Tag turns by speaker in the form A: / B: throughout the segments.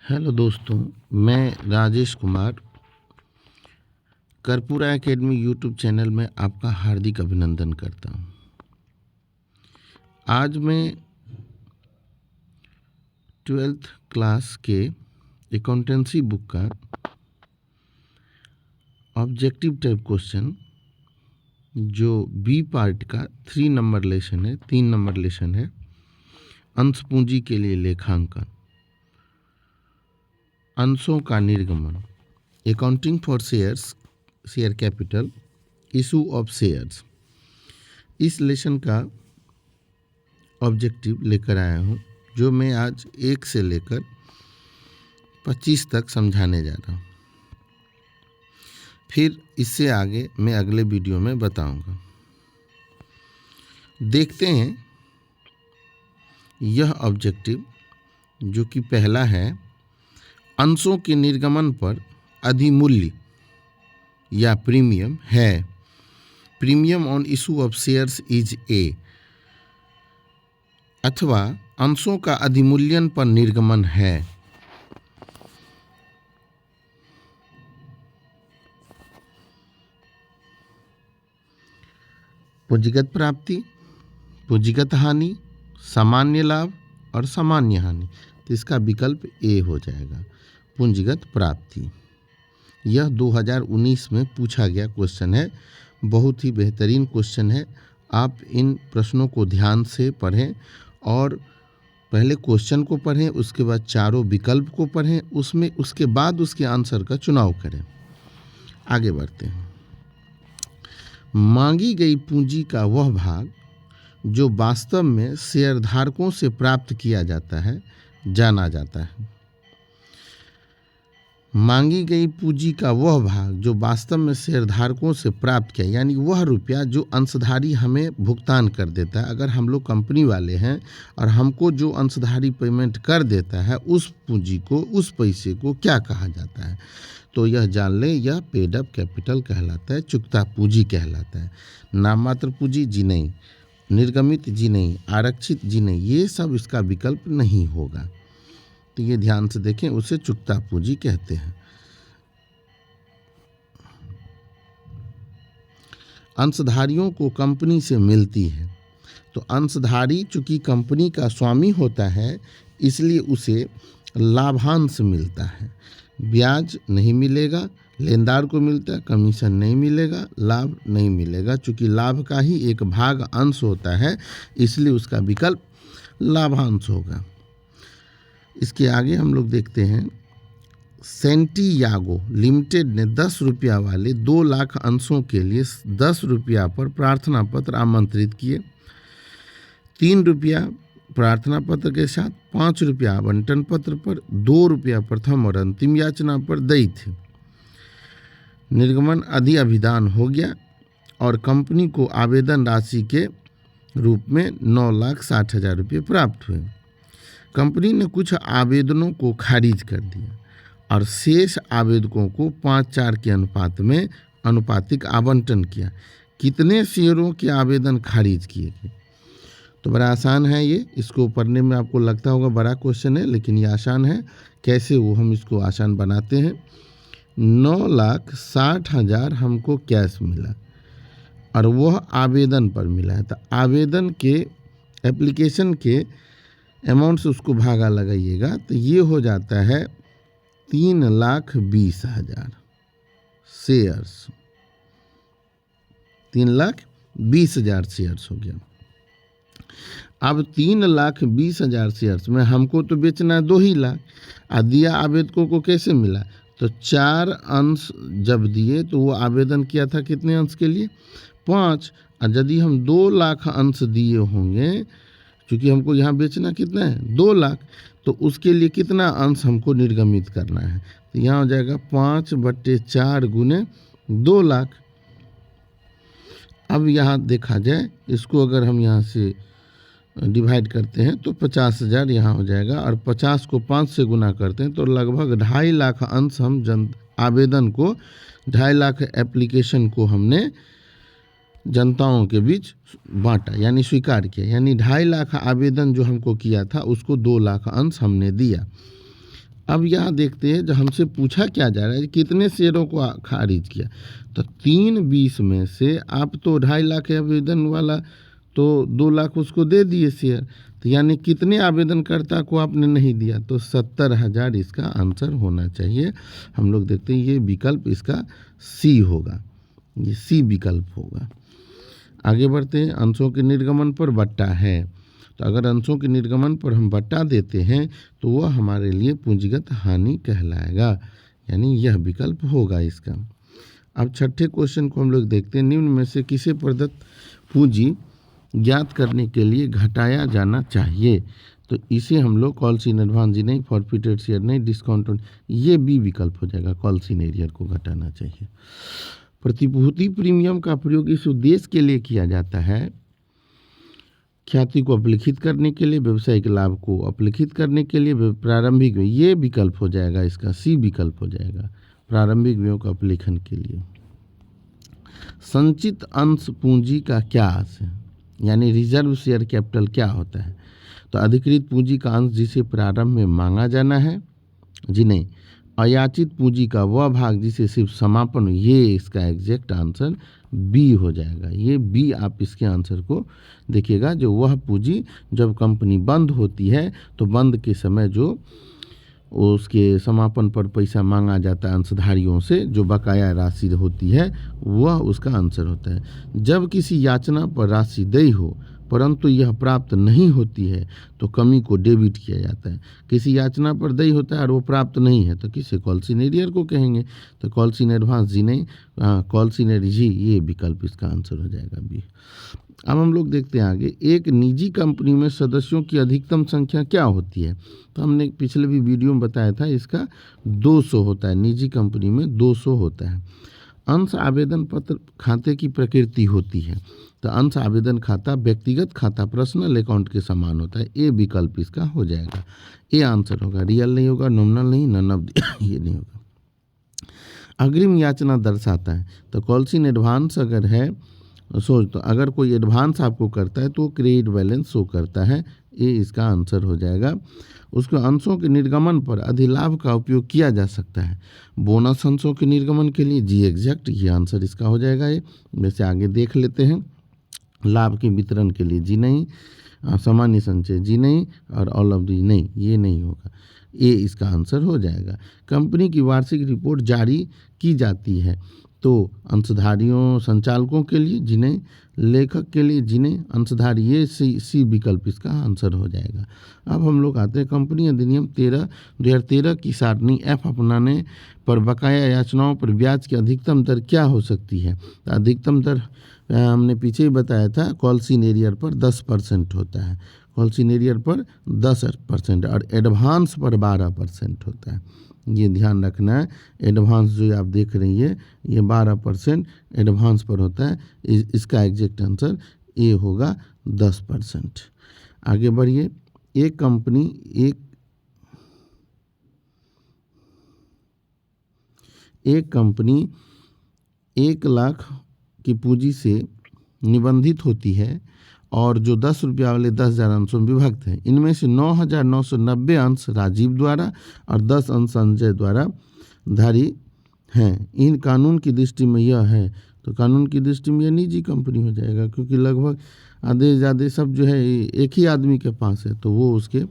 A: Hello दोस्तों, मैं Rajesh Kumar Karpura Academy YouTube channel में आपका हार्दिक अभिनंदन करता हूं। आज मैं 12th क्लास के अकाउंटेंसी बुक का ऑब्जेक्टिव टाइप क्वेश्चन जो बी पार्ट का 3 नंबर लेसन है अंश पूंजी के लिए लेखांकन, अंशों का निर्गमन, accounting for share capital, issue of shares, इस लेसन का ऑब्जेक्टिव लेकर आया हूँ, जो मैं आज 1 से लेकर 25 तक समझाने जा रहा हूँ। फिर इससे आगे मैं अगले वीडियो में बताऊंगा। देखते हैं यह ऑब्जेक्टिव, जो कि पहला है, अंशों के निर्गमन पर अधिमूल्य या प्रीमियम है। Premium on issue of shares is a, अथवा अंशों का अधिमूल्यन पर निर्गमन है। पूंजीगत प्राप्ति, पूंजीगत हानि, सामान्य लाभ और सामान्य हानि। तो इसका विकल्प ए हो जाएगा, पूंजीगत प्राप्ति। यह 2019 में पूछा गया क्वेश्चन है। बहुत ही बेहतरीन क्वेश्चन है। आप इन प्रश्नों को ध्यान से पढ़ें और पहले क्वेश्चन को पढ़ें, उसके बाद चारों विकल्प को पढ़ें, उसके बाद उसके आंसर का चुनाव करें। आगे बढ़ते हैं। मांगी गई पूंजी का वह भाग जो वास्तव में शेयरधारकों से प्राप्त किया जाता है जाना जाता है। मांगी गई पूंजी का वह भाग जो वास्तव में शेयरधारकों से प्राप्त किया, यानी वह रुपया जो अंशधारी हमें भुगतान कर देता है। अगर हम लोग कंपनी वाले हैं और हमको जो अंशधारी पेमेंट कर देता है, उस पूंजी को, उस पैसे को क्या कहा जाता है? तो यह जान लें, यह पेड अप कैपिटल कहलाता है, चुकता पूंजी कहलाता है। नाम मात्र पूंजी जी नहीं, निर्गमित जी नहीं, आरक्षित जी नहीं, ये सब इसका विकल्प नहीं होगा। तो ये ध्यान से देखें, उसे चुकता पूंजी कहते हैं। अंशधारियों को कंपनी से मिलती है, तो अंशधारी चूंकि कंपनी का स्वामी होता है, इसलिए उसे लाभांश मिलता है। ब्याज नहीं मिलेगा, लेनदार को मिलता है, कमीशन नहीं मिलेगा, लाभ नहीं मिलेगा। चूंकि लाभ का ही एक भाग अंश होता है, इसलिए उसका विकल्प लाभांश होगा। इसके आगे हम लोग देखते हैं, सेंटियागो लिमिटेड ने 10 रुपया वाले 2 लाख अंशों के लिए 10 रुपया पर प्रार्थना पत्र आमंत्रित किए। 3 रुपया प्रार्थना पत्र के साथ 5 रुपया आवंटन पत्र पर, 2 रुपया प्रथम और अंतिम याचना पर दई थे। निर्गमन अधिअभिदान हो गया और कंपनी को आवेदन राशि के रूप में 9,60,000 रुपये प्राप्त हुए। कंपनी ने कुछ आवेदनों को खारिज कर दिया और शेष आवेदकों को 5-4 के अनुपात में अनुपातिक आवंटन किया। कितने शेयरों के आवेदन खारिज किए गए? तो बड़ा आसान है ये। इसको पढ़ने में आपको लगता होगा बड़ा क्वेश्चन है, लेकिन ये आसान है। कैसे वो हम इसको आसान बनाते हैं। 9,60,000 हमको कैश मिला और वह आवेदन पर मिला है। तो आवेदन के एप्लीकेशन के अमाउंट से उसको भागा लगाइएगा, तो ये हो जाता है 3,20,000 शेयर्स। 3,20,000 शेयर्स हो गया। अब 3,20,000 शेयर्स में हमको तो बेचना है 2 ही लाख, और दिया आवेदकों को कैसे मिला? तो 4 अंश जब दिए तो वो आवेदन किया था कितने अंश के लिए? 5। और यदि हम 2 लाख अंश दिए होंगे, क्योंकि हमको यहाँ बेचना कितना है? 2 लाख, तो उसके लिए कितना अंश हमको निर्गमित करना है? तो यहाँ हो जाएगा 5/4 गुने 2 लाख। अब यहाँ देखा जाए, इसको अगर हम यहाँ से डिवाइड करते हैं तो 50,000 यहाँ हो जाएगा, और 50 को 5 से गुना करते हैं तो लगभग 2.5 लाख अंश हम आवेदन को, 2.5 लाख एप्लीकेशन को हमने जनताओं के बीच बांटा, यानी स्वीकार किया। यानी 2.5 लाख आवेदन जो हमको किया था, उसको 2 लाख अंश हमने दिया। अब यहाँ देखते हैं, जो हमसे पूछा क्या जा रहा है, कितने शेयरों को खारिज किया। तो 3/20 में से आप तो 2.5 लाख है आवेदन वाला, तो 2 लाख उसको दे दिए शेयर, तो यानी कितने आवेदनकर्ता को आपने नहीं दिया, तो 70,000 इसका आंसर होना चाहिए। हम लोग देखते हैं ये विकल्प इसका सी होगा, ये सी विकल्प होगा। आगे बढ़ते हैं, अंशों के निर्गमन पर बट्टा है। तो अगर अंशों के निर्गमन पर हम बट्टा देते हैं तो वह हमारे लिए पूंजीगत हानि कहलाएगा, यानी यह विकल्प होगा इसका। अब छठे क्वेश्चन को हम लोग देखते हैं, निम्न में से किसे प्रदत्त पूंजी ज्ञात करने के लिए घटाया जाना चाहिए। तो इसे हम लोग कॉल्स इन एडवांस जी नहीं, फॉरफिटेड शेयर नहीं, डिस्काउंट, ये बी विकल्प हो जाएगा, कॉल्स इन एरियर को घटाना चाहिए। प्रतिभूति प्रीमियम का प्रयोग इस उद्देश्य के लिए किया जाता है, ख्याति को अपलिखित करने के लिए, व्यवसायिक लाभ को अपलिखित करने के लिए, प्रारंभिक, ये विकल्प हो जाएगा इसका, सी विकल्प हो जाएगा, प्रारंभिक व्ययों का अपलेखन के लिए। संचित अंश पूंजी का क्या अर्थ है, यानी रिजर्व शेयर कैपिटल क्या होता है। तो अधिकृत पूंजी का अंश जिसे प्रारंभ में मांगा जाना है जी नहीं, अयाचित पूंजी का वह भाग जिसे सिर्फ समापन, ये इसका एग्जैक्ट आंसर बी हो जाएगा। ये बी आप इसके आंसर को देखिएगा, जो वह पूंजी जब कंपनी बंद होती है तो बंद के समय जो उसके समापन पर पैसा मांगा जाता है अंशधारियों से, जो बकाया राशि होती है वह उसका आंसर होता है। जब किसी याचना पर राशि देय हो परंतु यह प्राप्त नहीं होती है तो कमी को डेबिट किया जाता है। किसी याचना पर देय होता है और वो प्राप्त नहीं है तो किसे, कॉल्स इन एरियर को कहेंगे। तो कॉल्स इन एडवांस जी नहीं, कॉल्स इन एरियर जी, ये विकल्प इसका आंसर हो जाएगा बी। अब हम लोग देखते हैं आगे, एक निजी कंपनी में सदस्यों की अधिकतम संख्या क्या होती है। तो हमने पिछले भी वीडियो में बताया था, इसका 200 होता है, निजी कंपनी में 200 होता है। अंश आवेदन पत्र खाते की प्रकृति होती है, तो अंश आवेदन खाता व्यक्तिगत खाता, पर्सनल अकाउंट के समान होता है, ए विकल्प इसका हो जाएगा, ए आंसर होगा। रियल नहीं होगा, नॉमिनल नहीं, नन ऑफ ये नहीं होगा। अग्रिम याचना दर्शाता है, तो कॉल्स इन एडवांस अगर है सोच, तो अगर कोई एडवांस आपको करता है तो क्रेडिट बैलेंस शो करता है, ये इसका आंसर हो जाएगा। उसके अंशों के निर्गमन पर अधिलाभ का उपयोग किया जा सकता है, बोनस अंशों के निर्गमन के लिए, जी एग्जैक्ट, ये आंसर इसका हो जाएगा। ये वैसे आगे देख लेते हैं, लाभ के वितरण के लिए जी नहीं, सामान्य संचय जी नहीं, और ऑल ऑफ दी नहीं, ये नहीं होगा, ये इसका आंसर हो जाएगा। कंपनी की वार्षिक रिपोर्ट जारी की जाती है, तो अंशधारियों संचालकों के लिए जी नहीं, लेखक के लिए जी नहीं, अंशधारी, ये सी विकल्प इसका आंसर हो जाएगा। अब हम लोग आते हैं, कंपनी अधिनियम 2013 की सारणी एफ अपनाने पर बकाया याचनाओं पर ब्याज की अधिकतम दर क्या हो सकती है। तो अधिकतम दर हमने पीछे ही बताया था, कॉल्स इन एरियर पर 10% होता है, कॉल्स इन एरियर पर 10% और एडवांस पर 12% होता है, ये ध्यान रखना है। एडवांस जो आप देख रही है ये 12% एडवांस पर होता है, इसका एग्जैक्ट आंसर ए होगा 10%। आगे बढ़िए, एक कंपनी 1 लाख की पूंजी से निबंधित होती है और जो 10 रुपया वाले 10,000 अंशों में विभक्त हैं। इनमें से 9,990 अंश राजीव द्वारा और 10 अंश संजय द्वारा धारी हैं। इन कानून की दृष्टि में यह है, तो कानून की दृष्टि में यह निजी कंपनी हो जाएगा, क्योंकि लगभग आधे ज़्यादा सब जो है एक ही आदमी के पास है, तो वो उसके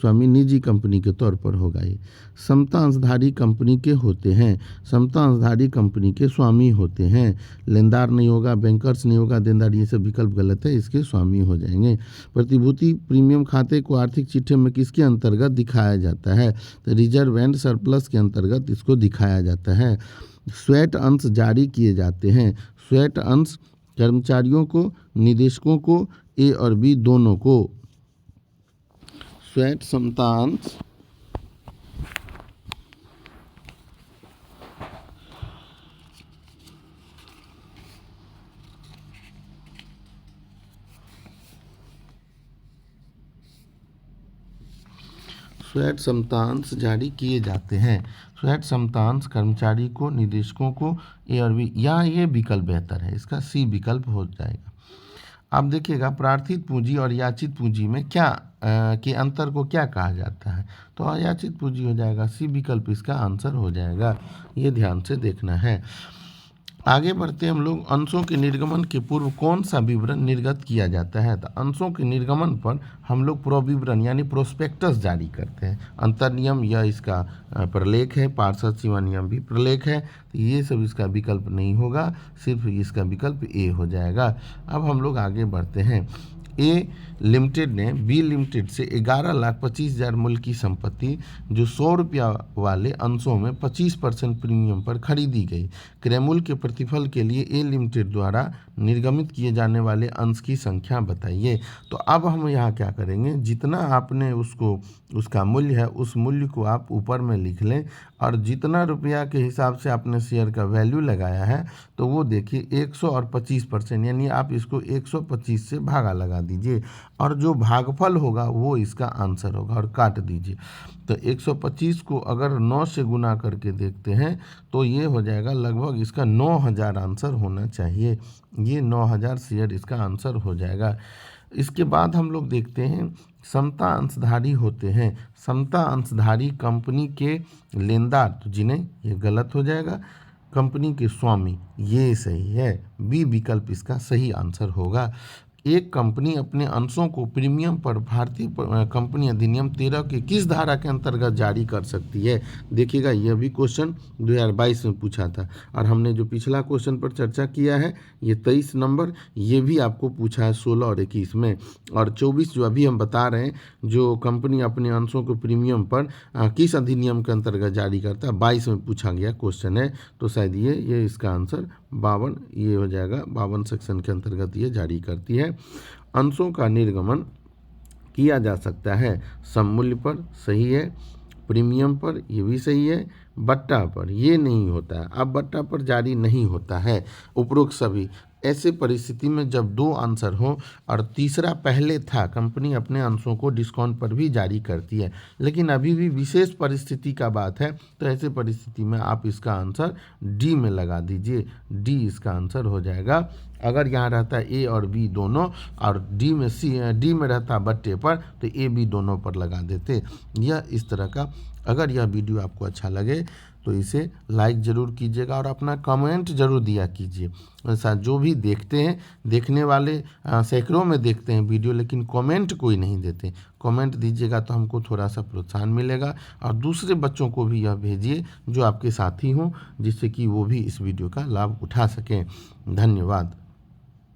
A: स्वामी निजी कंपनी के तौर पर होगा। ये समता अंशधारी कंपनी के होते हैं, समता अंशधारी कंपनी के स्वामी होते हैं, लेनदार नहीं होगा, बैंकर्स नहीं होगा, देनदार, ये सब विकल्प गलत है, इसके स्वामी हो जाएंगे। प्रतिभूति प्रीमियम खाते को आर्थिक चिट्ठे में किसके अंतर्गत दिखाया जाता है, तो रिजर्व एंड सरप्लस के अंतर्गत इसको दिखाया जाता है। स्वैट अंश जारी किए जाते हैं, स्वैट अंश कर्मचारियों को, निदेशकों को, ए और बी दोनों को। स्वैट समता अंश स्वैट समतांश जारी किए जाते हैं, स्वैट समतांश कर्मचारी को, निदेशकों को, ए और बी, या ये विकल्प बेहतर है, इसका सी विकल्प हो जाएगा। आप देखिएगा प्रार्थित पूंजी और याचित पूंजी में क्या के अंतर को क्या कहा जाता है, तो अयाचित पूंजी हो जाएगा, सी विकल्प इसका आंसर हो जाएगा। ये ध्यान से देखना है। आगे बढ़ते हम लोग, अंशों के निर्गमन के पूर्व कौन सा विवरण निर्गत किया जाता है, तो अंशों के निर्गमन पर हम लोग प्रोविवरण यानी प्रोस्पेक्टस जारी करते हैं। अंतर्नियम यह इसका प्रलेख है, पार्षद सेवा नियम भी प्रलेख है, तो ये सब इसका विकल्प नहीं होगा, सिर्फ इसका विकल्प ए हो जाएगा। अब हम लोग आगे बढ़ते हैं। ए लिमिटेड ने बी लिमिटेड से 11,25,000 मूल्य की संपत्ति जो 100 रुपया वाले अंशों में 25% प्रीमियम पर खरीदी गई। क्रय मूल्य के प्रतिफल के लिए ए लिमिटेड द्वारा निर्गमित किए जाने वाले अंश की संख्या बताइए। तो अब हम यहाँ क्या करेंगे, जितना आपने उसका मूल्य है उस मूल्य को आप ऊपर में लिख लें, और जितना रुपया के हिसाब से आपने शेयर का वैल्यू लगाया है तो वो देखिए 100 और 25%, यानी आप इसको 125 से भागा लगा दीजिए, और जो भागफल होगा वो इसका आंसर होगा, और काट दीजिए। तो 125 को अगर 9 से गुना करके देखते हैं तो ये हो जाएगा लगभग इसका 9,000 आंसर होना चाहिए। ये 9,000 शेयर इसका आंसर हो जाएगा। इसके बाद हम लोग देखते हैं समता अंशधारी होते हैं। समता अंशधारी कंपनी के लेनदार, तो जिन्हें ये गलत हो जाएगा, कंपनी के स्वामी, ये सही है, बी विकल्प इसका सही आंसर होगा। एक कंपनी अपने अंशों को प्रीमियम पर भारतीय कंपनी अधिनियम 13 के किस धारा के अंतर्गत जारी कर सकती है। देखिएगा यह भी क्वेश्चन 2022 में पूछा था, और हमने जो पिछला क्वेश्चन पर चर्चा किया है ये 23 नंबर, ये भी आपको पूछा है 16 और 21 में, और 24 जो अभी हम बता रहे हैं जो कंपनी अपने अंशों को प्रीमियम पर किस अधिनियम के अंतर्गत जारी करता है, 22 में पूछा गया क्वेश्चन है, तो शायद ये इसका आंसर 52 ये हो जाएगा। 52 सेक्शन के अंतर्गत ये जारी करती है। अंशों का निर्गमन किया जा सकता है सममूल्य पर, सही है, प्रीमियम पर, ये भी सही है, बट्टा पर ये नहीं होता है। अब बट्टा पर जारी नहीं होता है उपरोक्त सभी। ऐसे परिस्थिति में जब 2 आंसर हो और तीसरा पहले था, कंपनी अपने अंशों को डिस्काउंट पर भी जारी करती है, लेकिन अभी भी विशेष परिस्थिति का बात है, तो ऐसे परिस्थिति में आप इसका आंसर डी में लगा दीजिए, डी इसका आंसर हो जाएगा। अगर यहाँ रहता है ए और बी दोनों, और डी में रहता बट्टे पर, तो ए बी दोनों पर लगा देते। यह इस तरह का। अगर यह वीडियो आपको अच्छा लगे तो इसे लाइक ज़रूर कीजिएगा और अपना कमेंट ज़रूर दिया कीजिए। ऐसा जो भी देखते हैं, देखने वाले सैकड़ों में देखते हैं वीडियो, लेकिन कमेंट कोई नहीं देते। कमेंट दीजिएगा तो हमको थोड़ा सा प्रोत्साहन मिलेगा, और दूसरे बच्चों को भी यह भेजिए जो आपके साथी हों, जिससे कि वो भी इस वीडियो का लाभ उठा सकें। धन्यवाद।